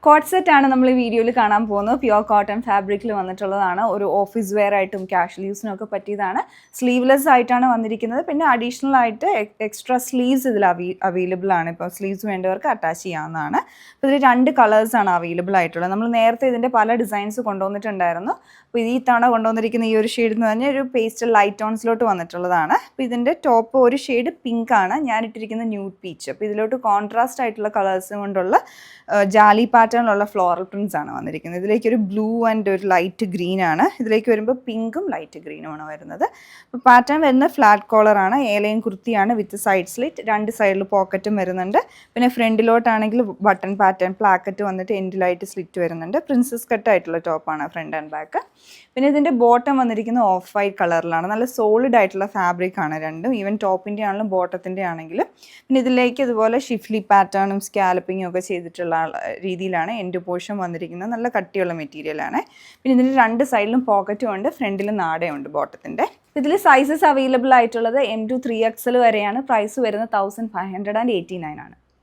Coat സെറ്റാണ് നമ്മൾ ഈ വീഡിയോയിൽ കാണാൻ പോകുന്നത്. പ്യുവർ കോട്ടൺ ഫാബ്രിക്കിൽ വന്നിട്ടുള്ളതാണ്. ഒരു ഓഫീസ് വെയർ ആയിട്ടും ക്യാഷ്വൽ യൂസിനൊക്കെ പറ്റിയതാണ്. സ്ലീവ്ലെസ് ആയിട്ടാണ് വന്നിരിക്കുന്നത്. പിന്നെ അഡീഷണൽ ആയിട്ട് എക്സ്ട്രാ സ്ലീവ്സ് ഇതിൽ അവൈലബിൾ ആണ്. ഇപ്പോൾ സ്ലീവ്സ് വേണ്ടവർക്ക് അറ്റാച്ച് ചെയ്യാവുന്നതാണ്. അപ്പോൾ ഇതിൽ 2 കളേഴ്സാണ് അവൈലബിൾ ആയിട്ടുള്ളത്. നമ്മൾ നേരത്തെ ഇതിൻ്റെ പല ഡിസൈൻസ് കൊണ്ടുവന്നിട്ടുണ്ടായിരുന്നു. അപ്പോൾ ഈ തവണ കൊണ്ടുവന്നിരിക്കുന്ന ഈ ഒരു ഷെയ്ഡ് എന്ന് പറഞ്ഞാൽ ഒരു പേസ്റ്റൽ ലൈറ്റ് ടോൺസിലോട്ട് വന്നിട്ടുള്ളതാണ്. അപ്പോൾ ഇതിൻ്റെ ടോപ്പ് ഒരു ഷെയ്ഡ് പിങ്ക് ആണ്, ഞാനിട്ടിരിക്കുന്ന ന്യൂഡ് പീച്ച്. അപ്പോൾ ഇതിലോട്ട് കോൺട്രാസ്റ്റ് ആയിട്ടുള്ള കളേഴ്സ് കൊണ്ടുള്ള ജാലി പാറ്റേണിലുള്ള ഫ്ലോറൽ പ്രിൻറ്റ്സ് ആണ് വന്നിരിക്കുന്നത്. ഇതിലേക്ക് ഒരു ബ്ലൂ ആൻഡ് ഒരു ലൈറ്റ് ഗ്രീൻ ആണ്. ഇതിലേക്ക് വരുമ്പോൾ പിങ്കും ലൈറ്റ് ഗ്രീനുമാണ് വരുന്നത്. അപ്പോൾ പാറ്റേൺ വരുന്ന ഫ്ലാറ്റ് കോളറാണ്, ഏലയും കുർത്തിയാണ് വിത്ത് സൈഡ് സ്ലിറ്റ്. 2 സൈഡിൽ പോക്കറ്റും വരുന്നുണ്ട്. പിന്നെ ഫ്രണ്ടിലോട്ടാണെങ്കിൽ ബട്ടൺ പാറ്റേൺ പ്ലാക്കറ്റ് വന്നിട്ട് എൻഡിലായിട്ട് സ്ലിറ്റ് വരുന്നുണ്ട്. പ്രിൻസസ് കട്ടായിട്ടുള്ള ടോപ്പാണ് ഫ്രണ്ട് ആൻഡ് ബാക്ക്. പിന്നെ ഇതിൻ്റെ ബോട്ടം വന്നിരിക്കുന്ന ഓഫ് വൈറ്റ് കളറിലാണ്. നല്ല സോളിഡ് ആയിട്ടുള്ള ഫാബ്രിക് ആണ് രണ്ടും, ഈവൻ ടോപ്പിൻ്റെ ആണെങ്കിലും ബോട്ടത്തിൻ്റെ ആണെങ്കിലും. പിന്നെ ഇതിലേക്ക് ഇതുപോലെ ഷിഫ്ലി പാറ്റേണും സ്കാലപ്പിങ്ങും ഒക്കെ ചെയ്തിട്ടുള്ള രീതിയിലാണ് എൻഡ് പോർഷൻ വന്നിരിക്കുന്നത്. നല്ല കട്ടിയുള്ള മെറ്റീരിയലാണ്. പിന്നെ ഇതിൻ്റെ 2 സൈഡിലും പോക്കറ്റും ഉണ്ട്, ഫ്രണ്ടിലും നാടയുണ്ട് ബോട്ടത്തിൻ്റെ. ഇതിൽ സൈസസ് അവൈലബിൾ ആയിട്ടുള്ളത് M to 3XL വരെയാണ്. പ്രൈസ് വരുന്നത് 1589 ആണ്.